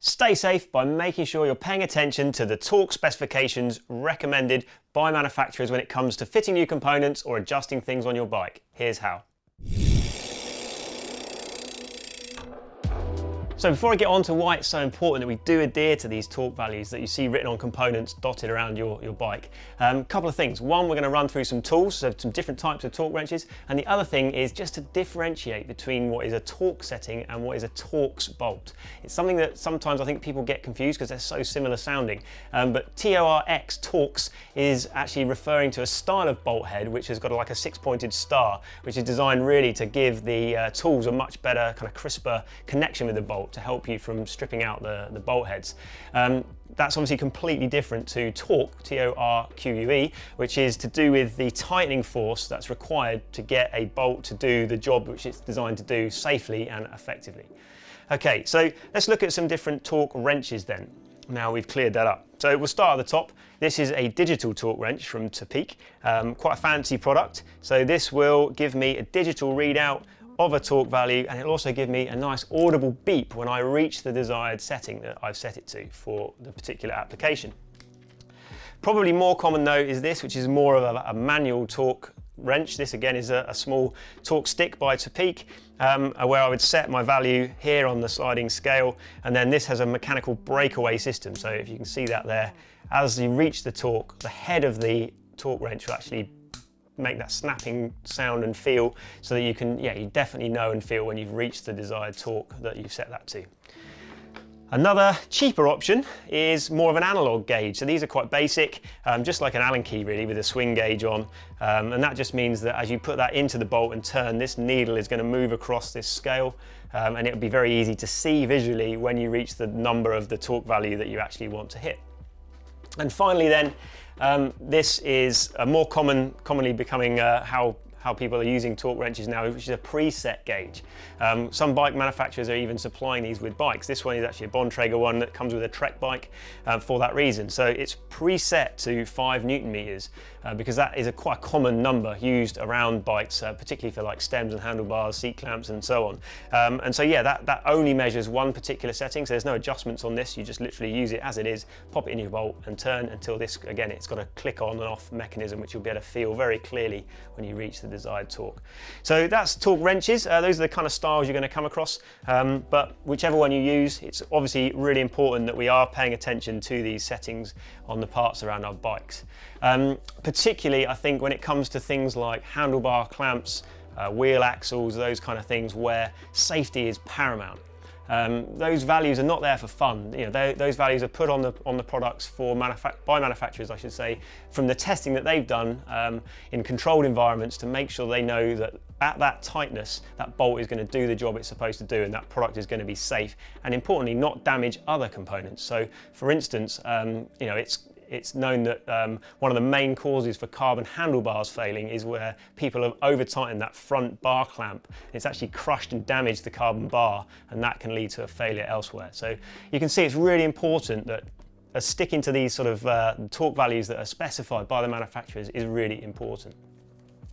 Stay safe by making sure you're paying attention to the torque specifications recommended by manufacturers when it comes to fitting new components or adjusting things on your bike. Here's how. So before I get on to why it's so important that we do adhere to these torque values that you see written on components dotted around your bike, a couple of things. One, we're going to run through some tools, so some different types of torque wrenches, and the other thing is just to differentiate between what is a torque setting and what is a Torx bolt. It's something that sometimes I think people get confused because they're so similar sounding, but TORX, Torx, is actually referring to a style of bolt head which has got like a six-pointed star, which is designed really to give the tools a much better, kind of crisper connection with the bolt, to help you from stripping out the bolt heads. That's obviously completely different to torque, T-O-R-Q-U-E, which is to do with the tightening force that's required to get a bolt to do the job which it's designed to do safely and effectively. Okay, so let's look at some different torque wrenches then. Now we've cleared that up. So we'll start at the top. This is a digital torque wrench from Topeak, quite a fancy product. So this will give me a digital readout of a torque value, and it'll also give me a nice audible beep when I reach the desired setting that I've set it to for the particular application. Probably more common though is this, which is more of a manual torque wrench. This again is a small torque stick by Topeak, where I would set my value here on the sliding scale, and then this has a mechanical breakaway system. So if you can see that there, as you reach the torque, the head of the torque wrench will actually make that snapping sound and feel, so that you can, you definitely know and feel when you've reached the desired torque that you've set that to. Another cheaper option is more of an analog gauge. So these are quite basic, just like an Allen key really, with a swing gauge on. And that just means that as you put that into the bolt and turn, this needle is going to move across this scale, and it'll be very easy to see visually when you reach the number of the torque value that you actually want to hit. And finally then, this is a more commonly becoming how people are using torque wrenches now, which is a preset gauge. Some bike manufacturers are even supplying these with bikes. This one is actually a Bontrager one that comes with a Trek bike for that reason. So it's preset to 5 Newton meters because that is a quite common number used around bikes, particularly for like stems and handlebars, seat clamps and so on. And so yeah, that only measures one particular setting, so there's no adjustments on this. You just literally use it as it is, pop it in your bolt and turn until this, again, it's got a click on and off mechanism which you'll be able to feel very clearly when you reach the desired torque. So that's torque wrenches. Those are the kind of styles you're going to come across, but whichever one you use, it's obviously really important that we are paying attention to these settings on the parts around our bikes. Particularly I think when it comes to things like handlebar clamps, wheel axles, those kind of things where safety is paramount. Those values are not there for fun. You know, those values are put on the products by manufacturers, I should say, from the testing that they've done in controlled environments to make sure they know that at that tightness, that bolt is going to do the job it's supposed to do, and that product is going to be safe, and importantly, not damage other components. So, for instance, you know, it's known that one of the main causes for carbon handlebars failing is where people have over-tightened that front bar clamp. It's actually crushed and damaged the carbon bar, and that can lead to a failure elsewhere. So you can see it's really important that sticking to these sort of torque values that are specified by the manufacturers is really important.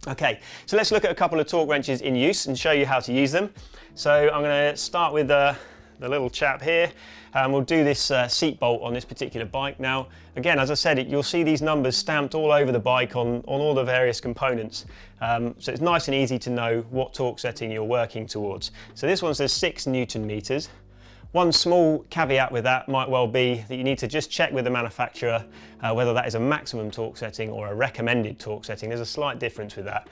Okay, so let's look at a couple of torque wrenches in use and show you how to use them. So I'm going to start with the little chap here. We'll do this seat bolt on this particular bike. Now, again, as I said, you'll see these numbers stamped all over the bike on all the various components. So it's nice and easy to know what torque setting you're working towards. So this one says 6 Newton meters. One small caveat with that might well be that you need to just check with the manufacturer whether that is a maximum torque setting or a recommended torque setting. There's a slight difference with that.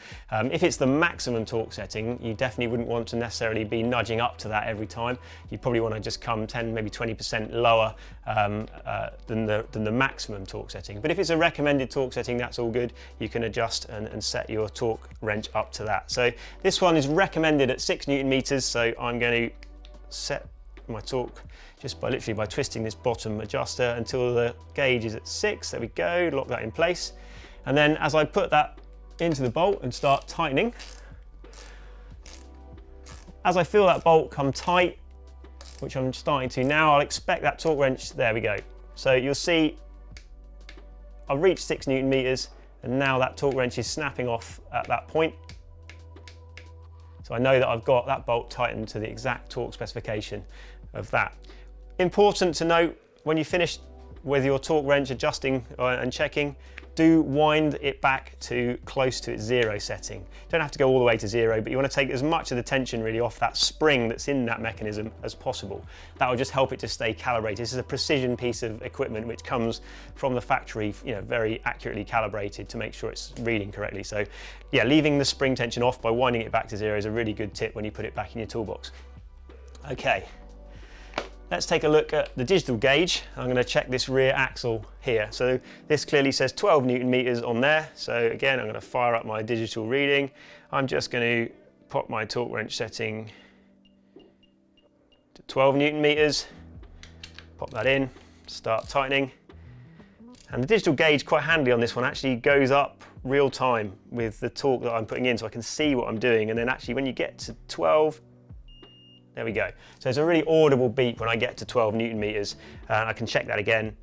If it's the maximum torque setting, you definitely wouldn't want to necessarily be nudging up to that every time. You probably want to just come 10, maybe 20% lower than the maximum torque setting. But if it's a recommended torque setting, that's all good. You can adjust and set your torque wrench up to that. So this one is recommended at 6 Newton meters, so I'm going to set my torque just literally by twisting this bottom adjuster until the gauge is at 6. There we go, lock that in place. And then as I put that into the bolt and start tightening, as I feel that bolt come tight, which I'm starting to now, I'll expect that torque wrench, there we go. So you'll see I've reached 6 Newton meters, and now that torque wrench is snapping off at that point. So I know that I've got that bolt tightened to the exact torque specification of that. Important to note, when you finish with your torque wrench adjusting and checking, do wind it back to close to its 0 setting. You don't have to go all the way to 0, but you want to take as much of the tension really off that spring that's in that mechanism as possible. That will just help it to stay calibrated. This is a precision piece of equipment which comes from the factory, very accurately calibrated to make sure it's reading correctly. So yeah, leaving the spring tension off by winding it back to 0 is a really good tip when you put it back in your toolbox. Okay. Let's take a look at the digital gauge. I'm going to check this rear axle here. So this clearly says 12 Newton meters on there. So again, I'm going to fire up my digital reading. I'm just going to pop my torque wrench setting to 12 Newton meters. Pop that in, start tightening. And the digital gauge, quite handy on this one, actually goes up real time with the torque that I'm putting in, so I can see what I'm doing. And then actually when you get to 12, there we go. So it's a really audible beep when I get to 12 Newton meters. I can check that again.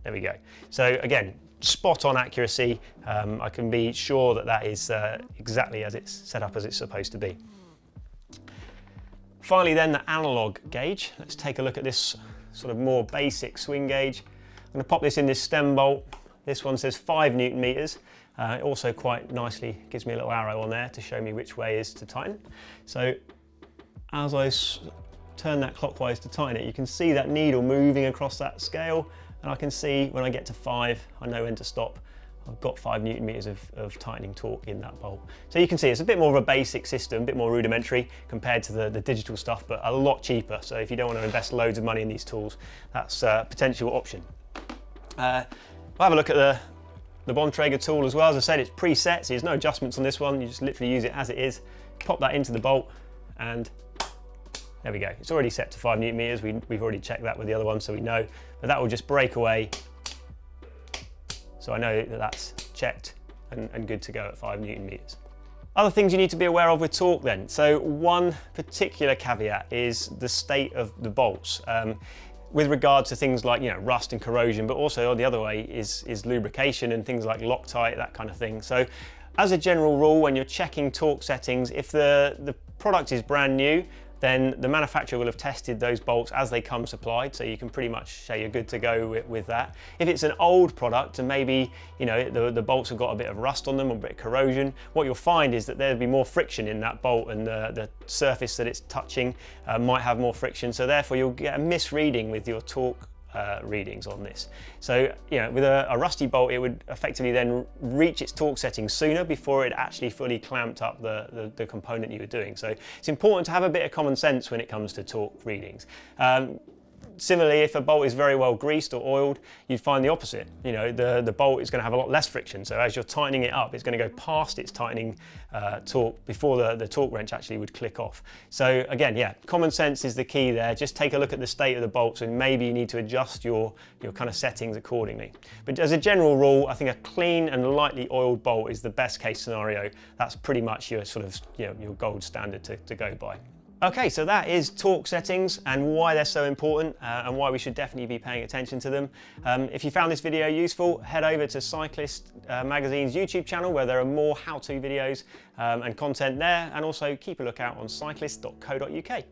There we go. So again, spot on accuracy. I can be sure that that is exactly as it's set up as it's supposed to be. Finally then, the analog gauge. Let's take a look at this sort of more basic swing gauge. I'm going to pop this in this stem bolt. This one says 5 Newton meters. It also quite nicely gives me a little arrow on there to show me which way is to tighten. So as I turn that clockwise to tighten it, you can see that needle moving across that scale, and I can see when I get to 5, I know when to stop. I've got 5 Newton meters of tightening torque in that bolt. So you can see it's a bit more of a basic system, a bit more rudimentary compared to the digital stuff, but a lot cheaper. So if you don't want to invest loads of money in these tools, that's a potential option. We'll have a look at the Bontrager tool as well. As I said, it's preset, so there's no adjustments on this one. You just literally use it as it is. Pop that into the bolt, and there we go. It's already set to 5 Newton meters. We've already checked that with the other one, so we know. But that will just break away. So I know that that's checked and good to go at 5 Newton meters. Other things you need to be aware of with torque then. So one particular caveat is the state of the bolts. With regard to things like rust and corrosion, but also the other way is lubrication and things like Loctite, that kind of thing. So as a general rule, when you're checking torque settings, if the product is brand new, then the manufacturer will have tested those bolts as they come supplied, so you can pretty much say you're good to go with that. If it's an old product and maybe the bolts have got a bit of rust on them or a bit of corrosion, what you'll find is that there'll be more friction in that bolt, and the surface that it's touching might have more friction, so therefore you'll get a misreading with your torque readings on this. So with a rusty bolt, it would effectively then reach its torque setting sooner before it actually fully clamped up the component you were doing. So it's important to have a bit of common sense when it comes to torque readings. Similarly, if a bolt is very well greased or oiled, you'd find the opposite. The bolt is going to have a lot less friction. So as you're tightening it up, it's going to go past its tightening torque before the torque wrench actually would click off. So again, yeah, common sense is the key there. Just take a look at the state of the bolts, and maybe you need to adjust your kind of settings accordingly. But as a general rule, I think a clean and lightly oiled bolt is the best case scenario. That's pretty much your sort of your gold standard to go by. Okay, so that is torque settings and why they're so important and why we should definitely be paying attention to them. If you found this video useful, head over to Cyclist Magazine's YouTube channel, where there are more how-to videos and content there, and also keep a lookout on cyclist.co.uk.